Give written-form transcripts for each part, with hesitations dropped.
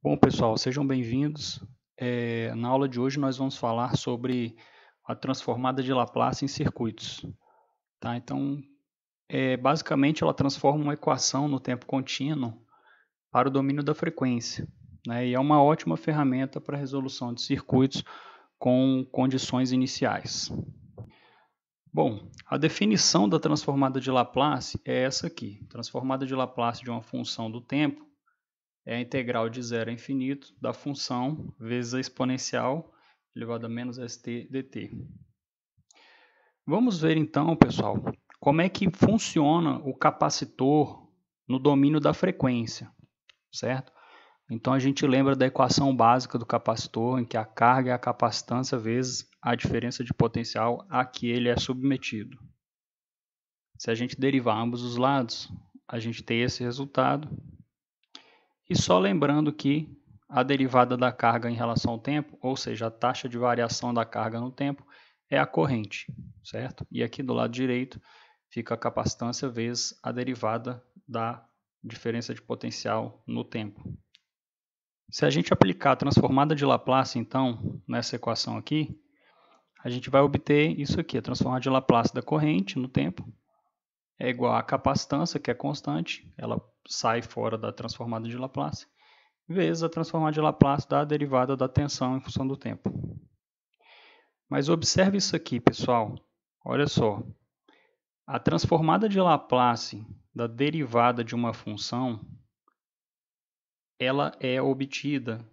Bom, pessoal, sejam bem-vindos. Na aula de hoje nós vamos falar sobre a transformada de Laplace em circuitos. Tá? Então, basicamente, ela transforma uma equação no tempo contínuo para o domínio da frequência, né? E é uma ótima ferramenta para a resolução de circuitos com condições iniciais. Bom, a definição da transformada de Laplace é essa aqui. Transformada de Laplace de uma função do tempo é a integral de 0 a infinito da função vezes a exponencial elevado a menos st dt. Vamos ver então, pessoal, como é que funciona o capacitor no domínio da frequência, certo? Então a gente lembra da equação básica do capacitor, em que a carga é a capacitância vezes a diferença de potencial a que ele é submetido. Se a gente derivar ambos os lados, a gente tem esse resultado. E só lembrando que a derivada da carga em relação ao tempo, ou seja, a taxa de variação da carga no tempo, é a corrente, certo? E aqui do lado direito fica a capacitância vezes a derivada da diferença de potencial no tempo. Se a gente aplicar a transformada de Laplace, então, nessa equação aqui, a gente vai obter isso aqui, a transformada de Laplace da corrente no tempo é igual à capacitância, que é constante, ela sai fora da transformada de Laplace, vezes a transformada de Laplace da derivada da tensão em função do tempo. Mas observe isso aqui, pessoal. Olha só. A transformada de Laplace da derivada de uma função, ela é obtida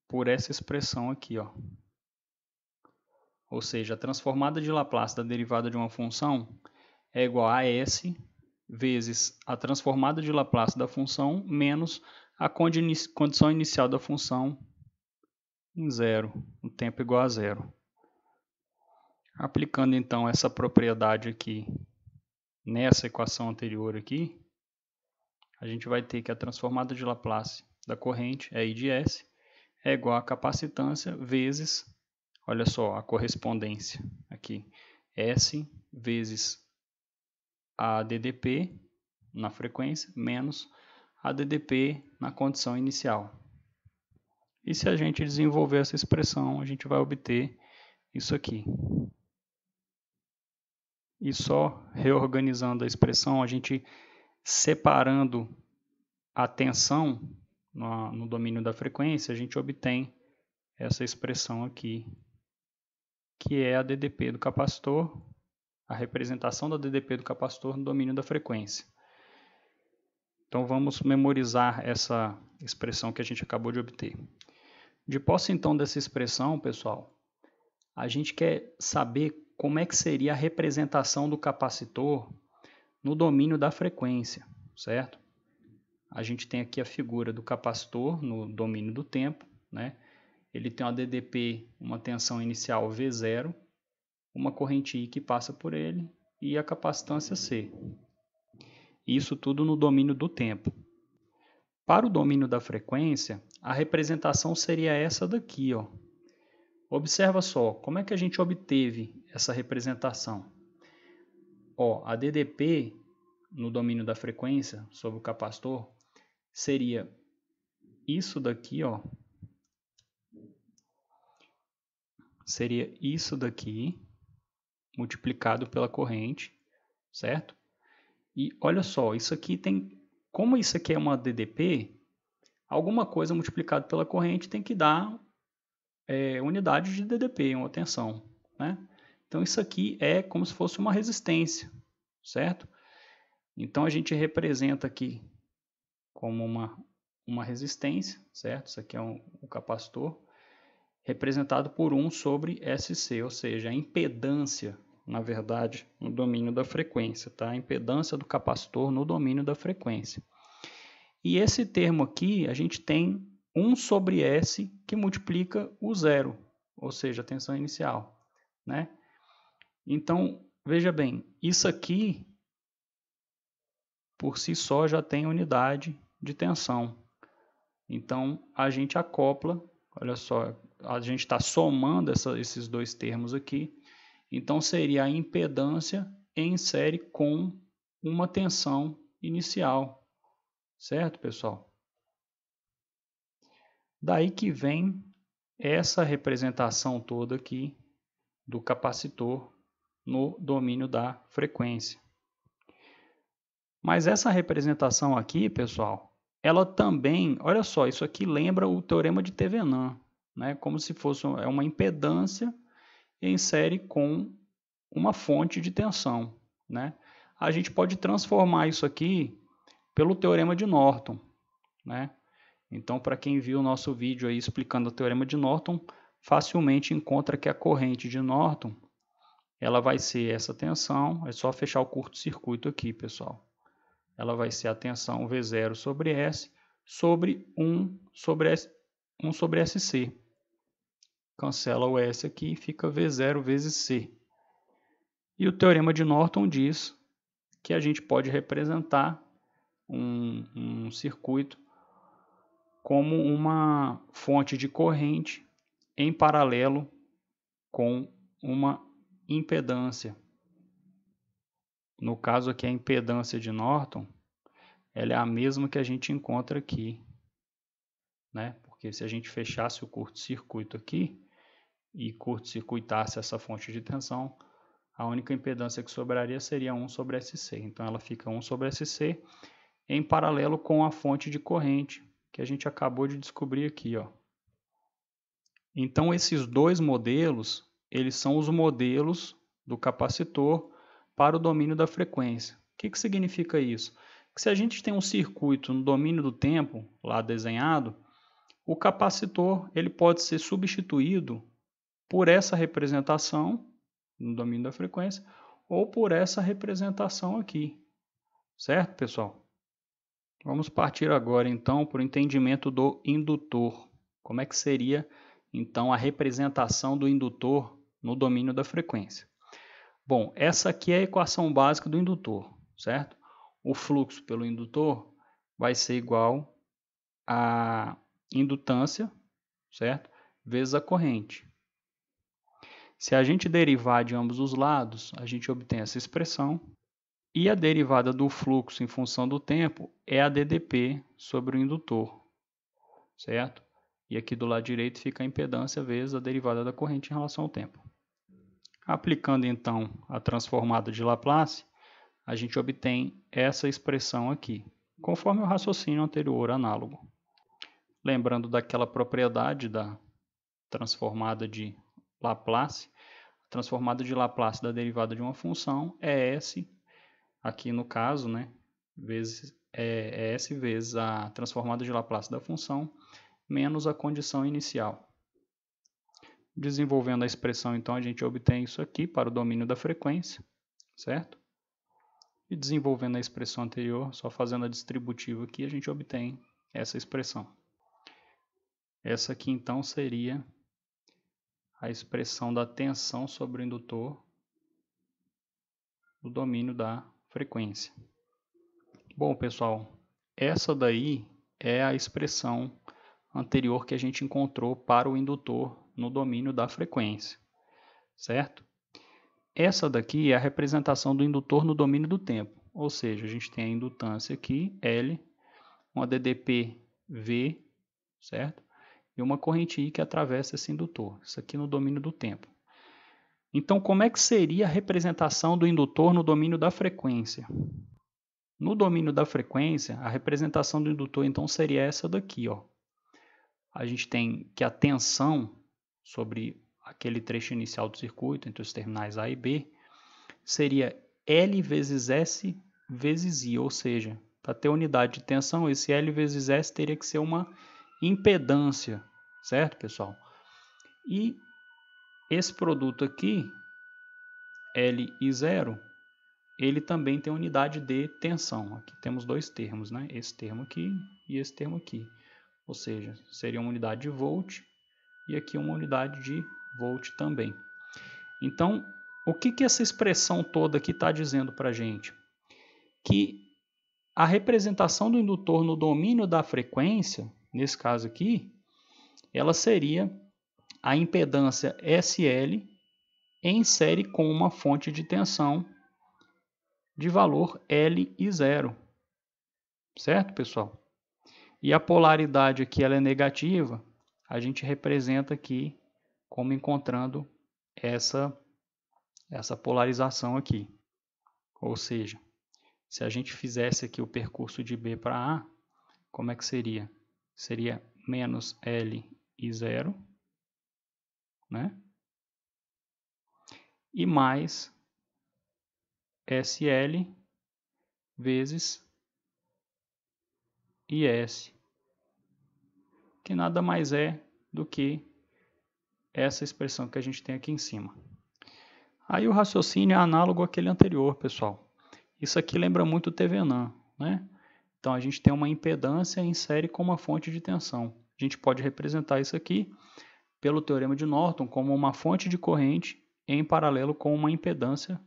por essa expressão aqui, ó. Ou seja, a transformada de Laplace da derivada de uma função é igual a S vezes a transformada de Laplace da função menos a condição inicial da função em zero, o tempo igual a zero. Aplicando então essa propriedade aqui nessa equação anterior aqui, a gente vai ter que a transformada de Laplace da corrente, I de S, é igual a capacitância vezes, olha só, a correspondência aqui, S vezes a DDP na frequência menos a DDP na condição inicial. E se a gente desenvolver essa expressão, a gente vai obter isso aqui. E só reorganizando a expressão, a gente separando a tensão no domínio da frequência, a gente obtém essa expressão aqui, que é a DDP do capacitor, a representação da DDP do capacitor no domínio da frequência. Então vamos memorizar essa expressão que a gente acabou de obter. De posse então dessa expressão, pessoal, a gente quer saber como é que seria a representação do capacitor no domínio da frequência, certo? A gente tem aqui a figura do capacitor no domínio do tempo, né? Ele tem uma DDP, uma tensão inicial V0, uma corrente I que passa por ele e a capacitância C. Isso tudo no domínio do tempo. Para o domínio da frequência, a representação seria essa daqui, ó. Observa só, como é que a gente obteve essa representação? Ó, a DDP no domínio da frequência sobre o capacitor seria isso daqui, ó. Seria isso daqui multiplicado pela corrente, certo? E olha só, isso aqui tem, como isso aqui é uma DDP, alguma coisa multiplicado pela corrente tem que dar unidade de DDP, uma tensão, né? Então isso aqui é como se fosse uma resistência, certo? Então a gente representa aqui como uma resistência, certo? Isso aqui é um capacitor, representado por 1 sobre SC, ou seja, a impedância, na verdade, no domínio da frequência, tá? A impedância do capacitor no domínio da frequência. E esse termo aqui, a gente tem 1 sobre S que multiplica o zero, ou seja, a tensão inicial, né? Então, veja bem, isso aqui, por si só, já tem unidade de tensão. Então, a gente acopla, olha só, a gente está somando esses dois termos aqui, então seria a impedância em série com uma tensão inicial, certo, pessoal? Daí que vem essa representação toda aqui do capacitor no domínio da frequência. Mas essa representação aqui, pessoal, ela também, olha só, isso aqui lembra o teorema de Thevenin, né? Como se fosse uma impedância em série com uma fonte de tensão, né? A gente pode transformar isso aqui pelo teorema de Norton, né? Então, para quem viu o nosso vídeo aí explicando o teorema de Norton, facilmente encontra que a corrente de Norton, ela vai ser essa tensão, é só fechar o curto-circuito aqui, pessoal. Ela vai ser a tensão V0 sobre S sobre 1 sobre SC. Cancela o S aqui e fica V0 vezes C. E o teorema de Norton diz que a gente pode representar um circuito como uma fonte de corrente em paralelo com uma impedância. No caso aqui, a impedância de Norton, ela é a mesma que a gente encontra aqui, né? Porque se a gente fechasse o curto-circuito aqui e curto-circuitasse essa fonte de tensão, a única impedância que sobraria seria 1 sobre SC. Então, ela fica 1 sobre SC em paralelo com a fonte de corrente que a gente acabou de descobrir aqui, ó. Então, esses dois modelos, eles são os modelos do capacitor para o domínio da frequência. O que significa isso? Que se a gente tem um circuito no domínio do tempo, lá desenhado, o capacitor ele pode ser substituído por essa representação, no domínio da frequência, ou por essa representação aqui. Certo, pessoal? Vamos partir agora, então, para o entendimento do indutor. Como é que seria, então, a representação do indutor no domínio da frequência? Bom, essa aqui é a equação básica do indutor, certo? O fluxo pelo indutor vai ser igual a indutância, certo? Vezes a corrente. Se a gente derivar de ambos os lados, a gente obtém essa expressão. E a derivada do fluxo em função do tempo é a ddP sobre o indutor, certo? E aqui do lado direito fica a impedância vezes a derivada da corrente em relação ao tempo. Aplicando então a transformada de Laplace, a gente obtém essa expressão aqui, conforme o raciocínio anterior análogo. Lembrando daquela propriedade da transformada de Laplace, a transformada de Laplace da derivada de uma função é S, aqui no caso, né, é S vezes a transformada de Laplace da função, menos a condição inicial. Desenvolvendo a expressão, então, a gente obtém isso aqui para o domínio da frequência, certo? E desenvolvendo a expressão anterior, só fazendo a distributiva aqui, a gente obtém essa expressão. Essa aqui, então, seria a expressão da tensão sobre o indutor no domínio da frequência. Bom, pessoal, essa daí é a expressão anterior que a gente encontrou para o indutor no domínio da frequência, certo? Essa daqui é a representação do indutor no domínio do tempo, ou seja, a gente tem a indutância aqui, L, uma ddP V, certo? E uma corrente I que atravessa esse indutor, isso aqui no domínio do tempo. Então, como é que seria a representação do indutor no domínio da frequência? No domínio da frequência, a representação do indutor, então, seria essa daqui, ó. A gente tem que a tensão sobre aquele trecho inicial do circuito, entre os terminais A e B, seria L vezes S vezes I, ou seja, para ter unidade de tensão, esse L vezes S teria que ser uma impedância, certo, pessoal? E esse produto aqui, Li0, ele também tem unidade de tensão. Aqui temos dois termos, né? Esse termo aqui e esse termo aqui. Ou seja, seria uma unidade de volt e aqui uma unidade de volt também. Então, o que essa expressão toda aqui está dizendo para a gente? Que a representação do indutor no domínio da frequência, nesse caso aqui, ela seria a impedância SL em série com uma fonte de tensão de valor Li0. Certo, pessoal? E a polaridade aqui ela é negativa, a gente representa aqui como encontrando essa polarização aqui. Ou seja, se a gente fizesse aqui o percurso de B para A, como é que seria? Seria menos L e 0, né? E mais SL vezes IS, que nada mais é do que essa expressão que a gente tem aqui em cima. Aí o raciocínio é análogo àquele anterior, pessoal. Isso aqui lembra muito o Thevenin, né? Então a gente tem uma impedância em série com uma fonte de tensão. A gente pode representar isso aqui pelo teorema de Norton como uma fonte de corrente em paralelo com uma impedância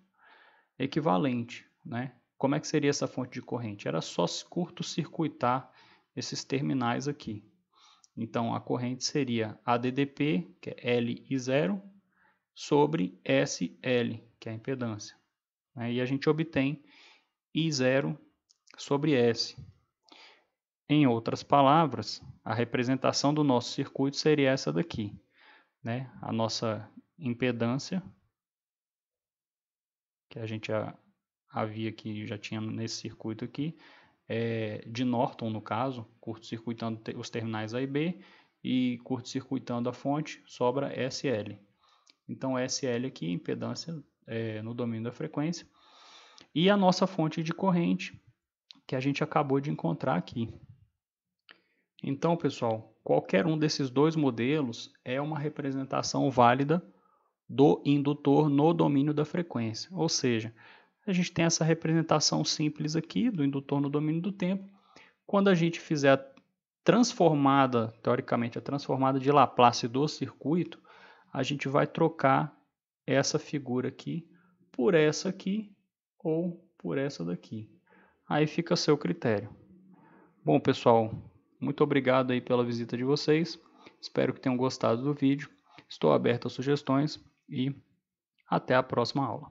equivalente, né? Como é que seria essa fonte de corrente? Era só curto-circuitar esses terminais aqui. Então a corrente seria ADDP, que é L e 0, sobre SL, que é a impedância. E a gente obtém I0 sobre S. Em outras palavras, a representação do nosso circuito seria essa daqui, né? A nossa impedância, que a gente já havia aqui, já tinha nesse circuito aqui, de Norton no caso, curto-circuitando os terminais A e B, e curto-circuitando a fonte, sobra SL. Então SL aqui, impedância no domínio da frequência, e a nossa fonte de corrente, que a gente acabou de encontrar aqui. Então, pessoal, qualquer um desses dois modelos é uma representação válida do indutor no domínio da frequência. Ou seja, a gente tem essa representação simples aqui do indutor no domínio do tempo. Quando a gente fizer a transformada, teoricamente, a transformada de Laplace do circuito, a gente vai trocar essa figura aqui por essa aqui ou por essa daqui. Aí fica a seu critério. Bom, pessoal, muito obrigado aí pela visita de vocês. Espero que tenham gostado do vídeo. Estou aberto a sugestões e até a próxima aula.